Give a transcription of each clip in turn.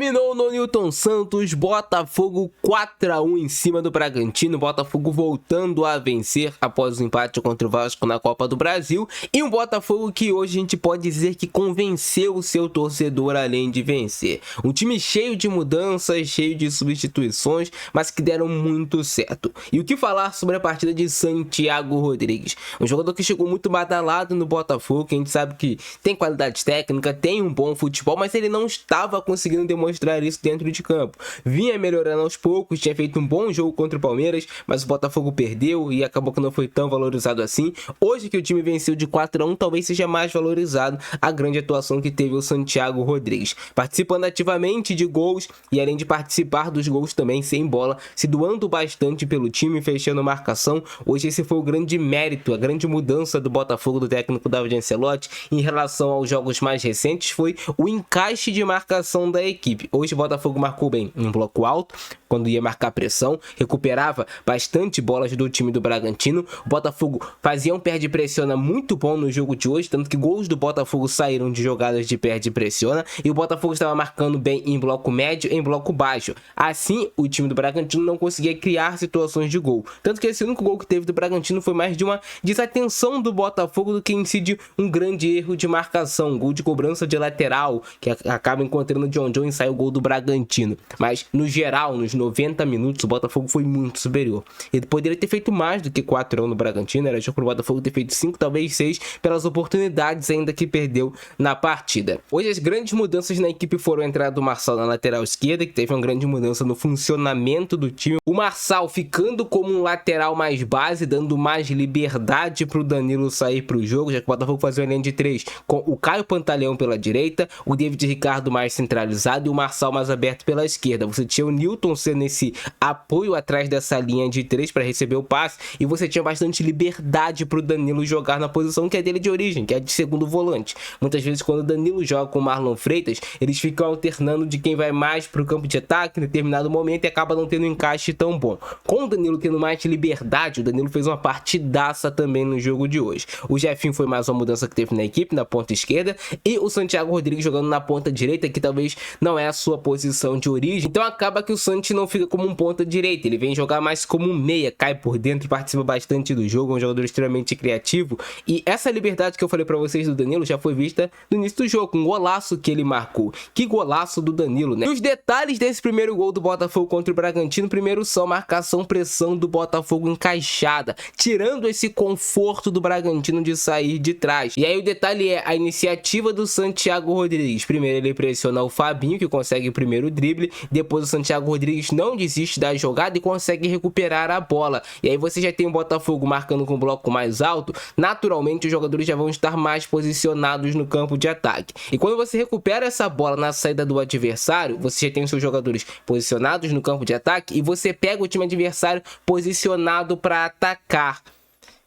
Terminou no Newton Santos, Botafogo 4-1 em cima do Bragantino, Botafogo voltando a vencer após o empate contra o Vasco na Copa do Brasil, e um Botafogo que hoje a gente pode dizer que convenceu o seu torcedor além de vencer. Um time cheio de mudanças, cheio de substituições, mas que deram muito certo. E o que falar sobre a partida de Santiago Rodrigues? Um jogador que chegou muito badalado no Botafogo, que a gente sabe que tem qualidade técnica, tem um bom futebol, mas ele não estava conseguindo demonstrar isso dentro de campo. Vinha melhorando aos poucos, tinha feito um bom jogo contra o Palmeiras, mas o Botafogo perdeu e acabou que não foi tão valorizado assim. Hoje que o time venceu de 4-1, talvez seja mais valorizado a grande atuação que teve o Santiago Rodrigues, participando ativamente de gols e além de participar dos gols também sem bola, se doando bastante pelo time, fechando marcação. Hoje esse foi o grande mérito, a grande mudança do Botafogo, do técnico David Ancelotti em relação aos jogos mais recentes, foi o encaixe de marcação da equipe. Hoje o Botafogo marcou bem um bloco alto, quando ia marcar pressão, recuperava bastante bolas do time do Bragantino. O Botafogo fazia um perde-pressiona muito bom no jogo de hoje, tanto que gols do Botafogo saíram de jogadas de perde-pressiona, e o Botafogo estava marcando bem em bloco médio e em bloco baixo. Assim, o time do Bragantino não conseguia criar situações de gol, tanto que esse único gol que teve do Bragantino foi mais de uma desatenção do Botafogo do que em si de um grande erro de marcação, um gol de cobrança de lateral, que acaba encontrando o John e sai o gol do Bragantino. Mas, no geral, nos 90 minutos, o Botafogo foi muito superior. Ele poderia ter feito mais do que 4-1 no Bragantino, era jogo para o Botafogo ter feito 5, talvez 6, pelas oportunidades ainda que perdeu na partida. Hoje as grandes mudanças na equipe foram a entrada do Marçal na lateral esquerda, que teve uma grande mudança no funcionamento do time. O Marçal ficando como um lateral mais base, dando mais liberdade para o Danilo sair para o jogo, já que o Botafogo fazia uma linha de 3 com o Caio Pantaleão pela direita, o David Ricardo mais centralizado e o Marçal mais aberto pela esquerda. Você tinha o Newton sendo esse apoio atrás dessa linha de 3 para receber o passe, e você tinha bastante liberdade para o Danilo jogar na posição que é dele de origem, que é de segundo volante. Muitas vezes quando o Danilo joga com o Marlon Freitas, eles ficam alternando de quem vai mais para o campo de ataque em determinado momento e acaba não tendo um encaixe tão bom. Com o Danilo tendo mais liberdade, o Danilo fez uma partidaça também no jogo de hoje. O Jefinho foi mais uma mudança que teve na equipe, na ponta esquerda, e o Santiago Rodrigues jogando na ponta direita, que talvez não é a sua posição de origem. Então acaba que o Santi não fica como um ponta direita, ele vem jogar mais como um meia, cai por dentro, participa bastante do jogo, é um jogador extremamente criativo, e essa liberdade que eu falei pra vocês do Danilo já foi vista no início do jogo, um golaço que ele marcou. Que golaço do Danilo, né? E os detalhes desse primeiro gol do Botafogo contra o Bragantino, primeiro só marcação, pressão do Botafogo encaixada, tirando esse conforto do Bragantino de sair de trás. E aí o detalhe é a iniciativa do Santiago Rodrigues. Primeiro ele pressiona o Fabinho, que consegue o primeiro drible, depois o Santiago Rodrigues não desiste da jogada e consegue recuperar a bola. E aí você já tem o Botafogo marcando com um bloco mais alto, naturalmente os jogadores já vão estar mais posicionados no campo de ataque. E quando você recupera essa bola na saída do adversário, você já tem os seus jogadores posicionados no campo de ataque e você pega o time adversário posicionado para atacar.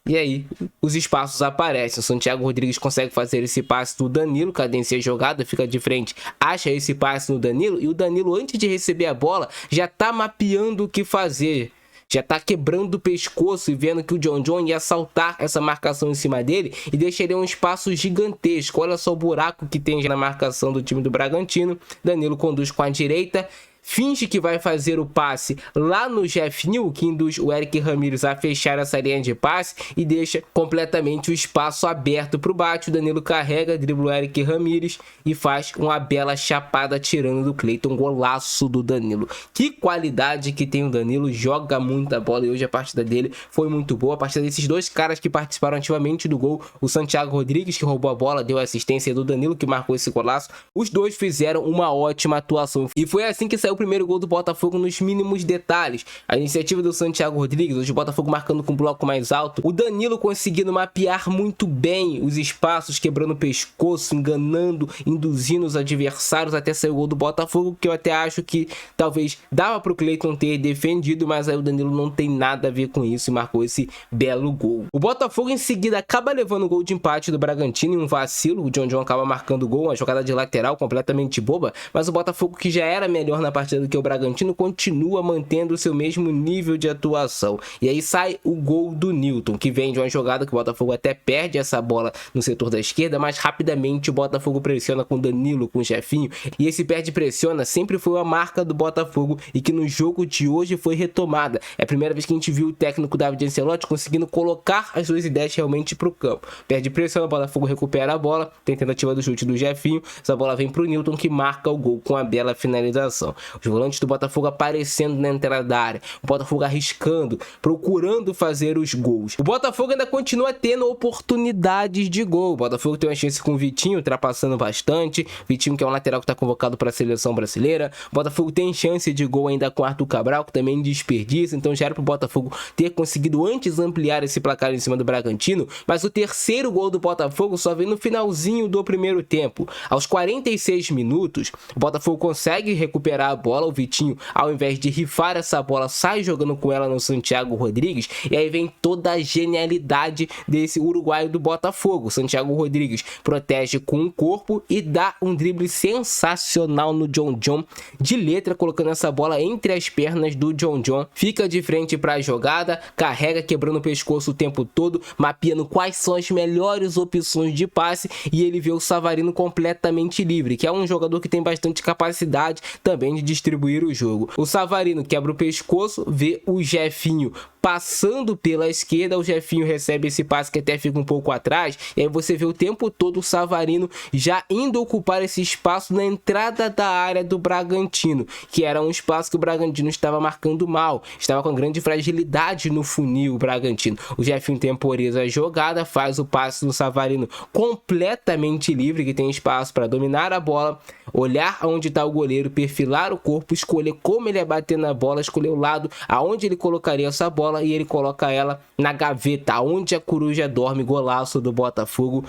E aí, os espaços aparecem. O Santiago Rodrigues consegue fazer esse passe do Danilo, cadencia a jogada, fica de frente, acha esse passe no Danilo, e o Danilo, antes de receber a bola, já tá mapeando o que fazer. Já tá quebrando o pescoço e vendo que o John ia saltar essa marcação em cima dele e deixaria um espaço gigantesco. Olha só o buraco que tem na marcação do time do Bragantino. Danilo conduz com a direita, finge que vai fazer o passe lá no Jefinho, que induz o Eric Ramírez a fechar essa linha de passe e deixa completamente o espaço aberto para o bate. O Danilo carrega, dribla o Eric Ramírez e faz uma bela chapada tirando do Cleiton. Golaço do Danilo. Que qualidade que tem o Danilo, joga muita bola e hoje a partida dele foi muito boa. A partida desses dois caras que participaram ativamente do gol, o Santiago Rodrigues, que roubou a bola, deu assistência, do Danilo, que marcou esse golaço. Os dois fizeram uma ótima atuação e foi assim que saiu o primeiro gol do Botafogo nos mínimos detalhes. A iniciativa do Santiago Rodrigues, hoje o Botafogo marcando com um bloco mais alto, o Danilo conseguindo mapear muito bem os espaços, quebrando o pescoço, enganando, induzindo os adversários até sair o gol do Botafogo, que eu até acho que talvez dava para o Cleiton ter defendido, mas aí o Danilo não tem nada a ver com isso e marcou esse belo gol. O Botafogo em seguida acaba levando o gol de empate do Bragantino em um vacilo, o John acaba marcando o gol, uma jogada de lateral completamente boba, mas o Botafogo, que já era melhor na partida do que o Bragantino, continua mantendo o seu mesmo nível de atuação. E aí sai o gol do Newton, que vem de uma jogada que o Botafogo até perde essa bola no setor da esquerda, mas rapidamente o Botafogo pressiona com o Danilo, com o Jefinho, e esse perde-pressiona sempre foi uma marca do Botafogo e que no jogo de hoje foi retomada. É a primeira vez que a gente viu o técnico David Ancelotti conseguindo colocar as suas ideias realmente para o campo. Perde-pressiona, o Botafogo recupera a bola, tem tentativa do chute do Jefinho, essa bola vem para o Newton, que marca o gol com a bela finalização. Os volantes do Botafogo aparecendo na entrada da área, o Botafogo arriscando, procurando fazer os gols. O Botafogo ainda continua tendo oportunidades de gol. O Botafogo tem uma chance com o Vitinho, ultrapassando bastante. Vitinho, que é um lateral que está convocado para a seleção brasileira. O Botafogo tem chance de gol ainda com Arthur Cabral, que também desperdiça. Então já era para o Botafogo ter conseguido antes ampliar esse placar em cima do Bragantino. Mas o terceiro gol do Botafogo só vem no finalzinho do primeiro tempo. Aos 46 minutos, o Botafogo consegue recuperar a bola. O Vitinho, ao invés de rifar essa bola, sai jogando com ela no Santiago Rodrigues. E aí vem toda a genialidade desse uruguaio do Botafogo. Santiago Rodrigues protege com o corpo e dá um drible sensacional no John John, de letra, colocando essa bola entre as pernas do John John. Fica de frente para a jogada, carrega quebrando o pescoço o tempo todo, mapeando quais são as melhores opções de passe, e ele vê o Savarino completamente livre, que é um jogador que tem bastante capacidade também de distribuir o jogo. O Savarino quebra o pescoço, vê o Jefinho passando pela esquerda, o Jefinho recebe esse passe que até fica um pouco atrás, e aí você vê o tempo todo o Savarino já indo ocupar esse espaço na entrada da área do Bragantino, que era um espaço que o Bragantino estava marcando mal, estava com grande fragilidade no funil o Bragantino. O Jefinho temporiza a jogada, faz o passe do Savarino completamente livre, que tem espaço para dominar a bola, olhar onde está o goleiro, perfilar o corpo, escolher como ele ia bater na bola, escolher o lado aonde ele colocaria essa bola, e ele coloca ela na gaveta, onde a coruja dorme. Golaço do Botafogo.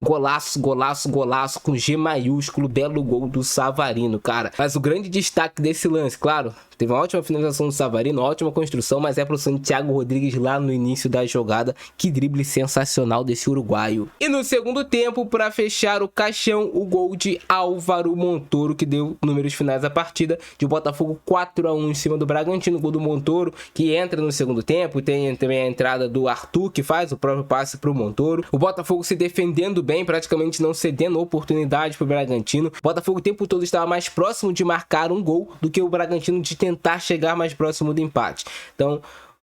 Golaço, golaço, golaço com G maiúsculo, belo gol do Savarino, cara. Mas o grande destaque desse lance, claro, teve uma ótima finalização do Savarino, ótima construção, mas é pro Santiago Rodrigues lá no início da jogada. Que drible sensacional desse uruguaio. E no segundo tempo, para fechar o caixão, o gol de Álvaro Montoro, que deu números finais da partida, de Botafogo 4-1 em cima do Bragantino. Gol do Montoro, que entra no segundo tempo. Tem também a entrada do Arthur, que faz o próprio passe pro Montoro. O Botafogo se defendendo bem, praticamente não cedendo oportunidade para o Bragantino. O Botafogo o tempo todo estava mais próximo de marcar um gol do que o Bragantino de tentar chegar mais próximo do empate. Então,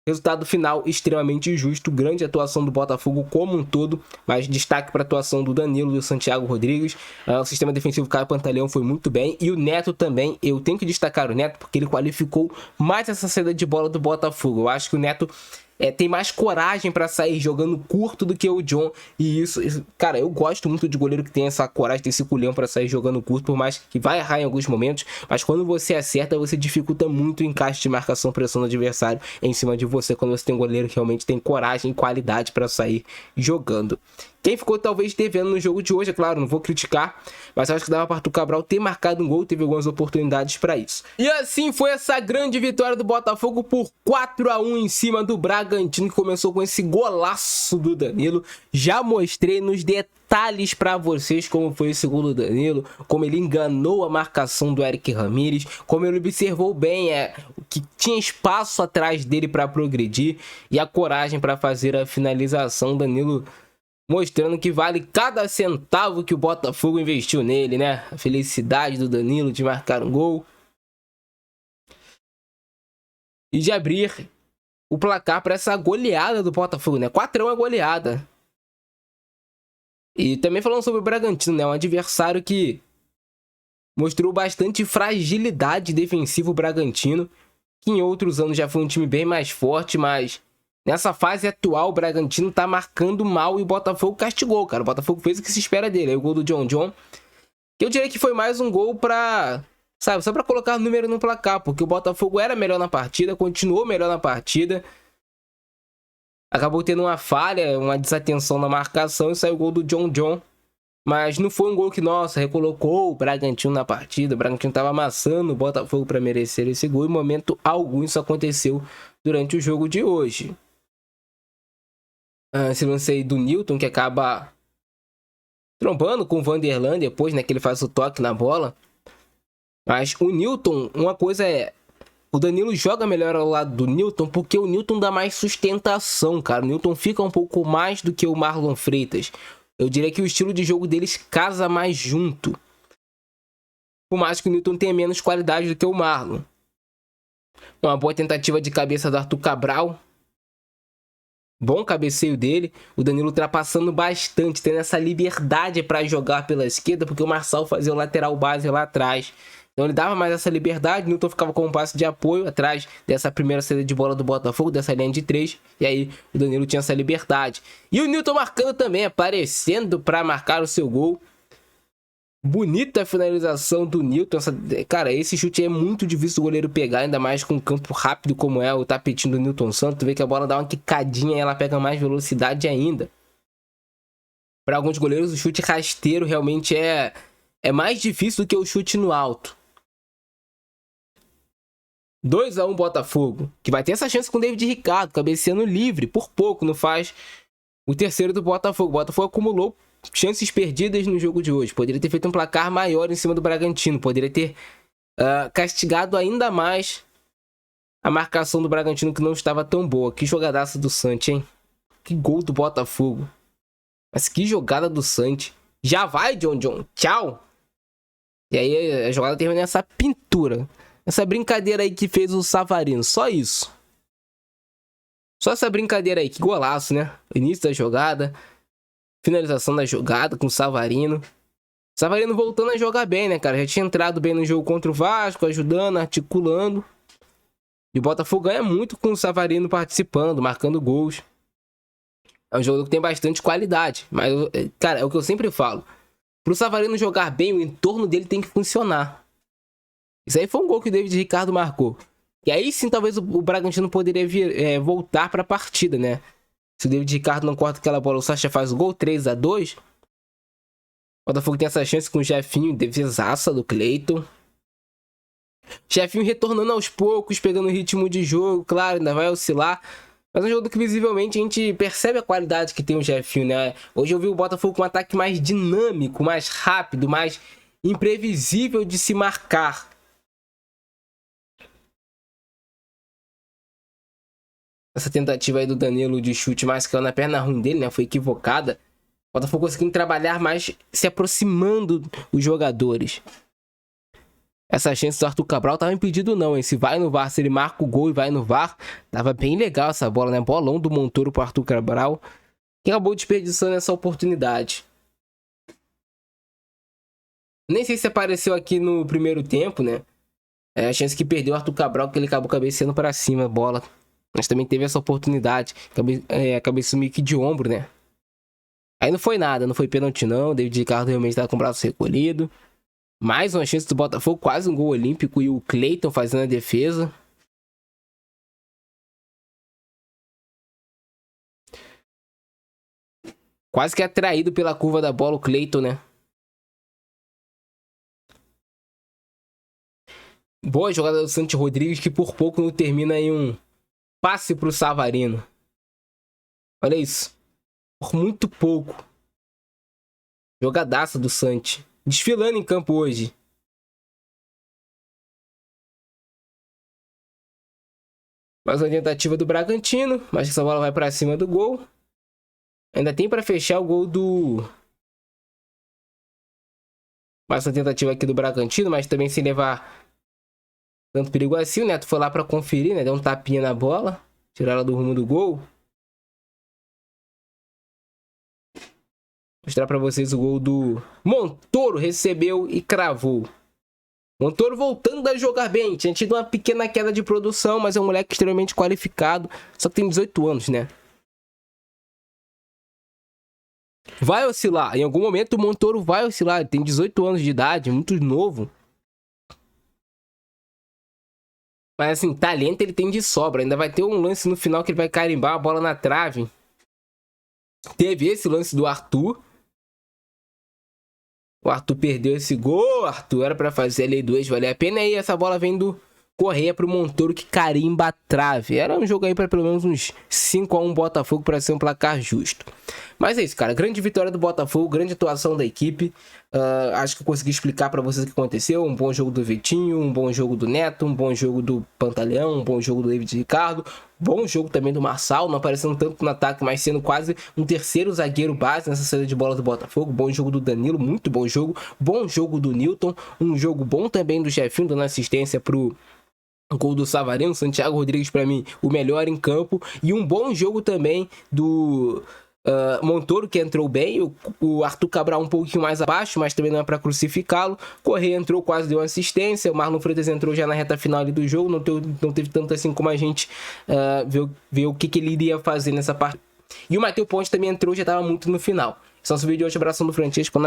resultado final extremamente justo, grande atuação do Botafogo como um todo, mas destaque para a atuação do Danilo, do Santiago Rodrigues. O sistema defensivo Caio Pantaleão foi muito bem, e o Neto também. Eu tenho que destacar o Neto porque ele qualificou mais essa saída de bola do Botafogo. Eu acho que o Neto tem mais coragem para sair jogando curto do que o John, e isso, cara, eu gosto muito de goleiro que tem essa coragem, tem esse culhão para sair jogando curto, por mais que vai errar em alguns momentos, mas quando você acerta, você dificulta muito o encaixe de marcação, pressão do adversário em cima de você, quando você tem um goleiro que realmente tem coragem e qualidade para sair jogando. Quem ficou talvez devendo no jogo de hoje, é claro, não vou criticar, mas acho que dava para Arthur Cabral ter marcado um gol, teve algumas oportunidades para isso. E assim foi essa grande vitória do Botafogo por 4-1 em cima do Bragantino, que começou com esse golaço do Danilo. Já mostrei nos detalhes para vocês como foi esse gol do Danilo, como ele enganou a marcação do Eric Ramírez, como ele observou bem que tinha espaço atrás dele para progredir, e a coragem para fazer a finalização. Danilo mostrando que vale cada centavo que o Botafogo investiu nele, né? A felicidade do Danilo de marcar um gol e de abrir o placar para essa goleada do Botafogo, né? 4-1 é goleada. E também falando sobre o Bragantino, né? Um adversário que mostrou bastante fragilidade defensiva, o Bragantino, que em outros anos já foi um time bem mais forte, mas nessa fase atual, o Bragantino tá marcando mal e o Botafogo castigou, cara. O Botafogo fez o que se espera dele. Aí o gol do John John, que eu diria que foi mais um gol pra, sabe, só pra colocar número no placar, porque o Botafogo era melhor na partida, continuou melhor na partida. Acabou tendo uma falha, uma desatenção na marcação e saiu o gol do John John. Mas não foi um gol que, nossa, recolocou o Bragantino na partida. O Bragantino tava amassando o Botafogo para merecer esse gol. Em momento algum isso aconteceu durante o jogo de hoje. Esse lance aí do Newton, que acaba trombando com o Vanderlan depois, né, que ele faz o toque na bola. Mas o Newton, uma coisa é... O Danilo joga melhor ao lado do Newton porque o Newton dá mais sustentação, cara. O Newton fica um pouco mais do que o Marlon Freitas. Eu diria que o estilo de jogo deles casa mais junto. Por mais que o Newton tenha menos qualidade do que o Marlon. Uma boa tentativa de cabeça do Arthur Cabral. Bom cabeceio dele. O Danilo ultrapassando bastante, tendo essa liberdade para jogar pela esquerda, porque o Marçal fazia o lateral base lá atrás. Então ele dava mais essa liberdade, o Newton ficava com um passe de apoio atrás dessa primeira saída de bola do Botafogo, dessa linha de 3, e aí o Danilo tinha essa liberdade. E o Newton marcando também, aparecendo para marcar o seu gol. Bonita a finalização do Newton. Cara, esse chute é muito difícil o goleiro pegar, ainda mais com um campo rápido como é o tapetinho do Newton Santos. Tu vê que a bola dá uma quicadinha e ela pega mais velocidade ainda. Para alguns goleiros, o chute rasteiro realmente é mais difícil do que o chute no alto. 2-1 Botafogo, que vai ter essa chance com o David Ricardo, cabeceando livre, por pouco, não faz o terceiro do Botafogo. O Botafogo acumulou chances perdidas no jogo de hoje, poderia ter feito um placar maior em cima do Bragantino, poderia ter castigado ainda mais a marcação do Bragantino, que não estava tão boa. Que jogadaça do Santos, hein? Que gol do Botafogo. Mas que jogada do Santos. Já vai, John, tchau! E aí a jogada termina nessa pintura. Essa brincadeira aí que fez o Savarino. Só isso. Só essa brincadeira aí. Que golaço, né? Início da jogada. Finalização da jogada com o Savarino. Savarino voltando a jogar bem, né, cara? Já tinha entrado bem no jogo contra o Vasco, ajudando, articulando. E o Botafogo ganha muito com o Savarino participando, marcando gols. É um jogo que tem bastante qualidade. Mas, cara, é o que eu sempre falo. Pro Savarino jogar bem, o entorno dele tem que funcionar. Isso aí foi um gol que o David Ricardo marcou. E aí sim, talvez o Bragantino poderia voltar para a partida, né? Se o David Ricardo não corta aquela bola, o Sacha faz o gol, 3-2. O Botafogo tem essa chance com o Jefinho, defesaça do Cleiton. Jefinho retornando aos poucos, pegando o ritmo de jogo, claro, ainda vai oscilar. Mas é um jogo que visivelmente a gente percebe a qualidade que tem o Jefinho, né? Hoje eu vi o Botafogo com um ataque mais dinâmico, mais rápido, mais imprevisível de se marcar. Essa tentativa aí do Danilo de chute mais caiu na perna ruim dele, né? Foi equivocada. O Botafogo conseguindo trabalhar mais, se aproximando dos jogadores. Essa chance do Arthur Cabral tava impedido não, hein? Se vai no VAR, se ele marca o gol e vai no VAR, tava bem legal essa bola, né? Bolão do Montoro pro Arthur Cabral, que acabou desperdiçando essa oportunidade. Nem sei se apareceu aqui no primeiro tempo, né? É a chance que perdeu o Arthur Cabral, que ele acabou cabeceando para cima a bola. Mas também teve essa oportunidade. Cabeça meio que de ombro, né? Aí não foi nada, não foi pênalti não. O David Ricardo realmente estava com o braço recolhido. Mais uma chance do Botafogo, quase um gol olímpico. E o Cleiton fazendo a defesa. Quase que atraído pela curva da bola o Cleiton, né? Boa jogada do Santi Rodrigues, que por pouco não termina em um passe pro Savarino. Olha isso. Por muito pouco. Jogadaça do Santi. Desfilando em campo hoje. Mais uma tentativa do Bragantino. Mas essa bola vai pra cima do gol. Ainda tem pra fechar o gol do... Mais uma tentativa aqui do Bragantino, mas também sem levar tanto perigo assim. O Neto foi lá pra conferir, né? Deu um tapinha na bola. Tirar ela do rumo do gol. Mostrar pra vocês o gol do Montoro. Recebeu e cravou. Montoro voltando a jogar bem. Tinha tido uma pequena queda de produção, mas é um moleque extremamente qualificado. Só que tem 18 anos, né? Vai oscilar. Em algum momento o Montoro vai oscilar. Ele tem 18 anos de idade, muito novo. Mas assim, talento ele tem de sobra. Ainda vai ter um lance no final que ele vai carimbar a bola na trave. Teve esse lance do Arthur. O Arthur perdeu esse gol. Arthur era pra fazer a lei do ex, valer a pena. E essa bola vem do Correia pro Montoro, que carimba a trave. Era um jogo aí para pelo menos uns 5-1 Botafogo, para ser um placar justo. Mas é isso, cara. Grande vitória do Botafogo, grande atuação da equipe. Acho que eu consegui explicar para vocês o que aconteceu. Um bom jogo do Vitinho, um bom jogo do Neto, um bom jogo do Pantaleão, um bom jogo do David Ricardo, bom jogo também do Marçal, não aparecendo tanto no ataque, mas sendo quase um terceiro zagueiro base nessa saída de bola do Botafogo. Bom jogo do Danilo, muito bom jogo do Newton, um jogo bom também do Jefinho, dando assistência pro gol do Savarino. Santiago Rodrigues, para mim, o melhor em campo, e um bom jogo também do Montoro, que entrou bem. O Arthur Cabral um pouquinho mais abaixo, mas também não é para crucificá-lo. Correia entrou, quase deu assistência. O Marlon Freitas entrou já na reta final ali do jogo, não teve tanto assim como a gente ver o que ele iria fazer nessa parte. E o Matheus Ponte também entrou, já estava muito no final. Esse é o nosso vídeo de hoje. Abração do Francesco.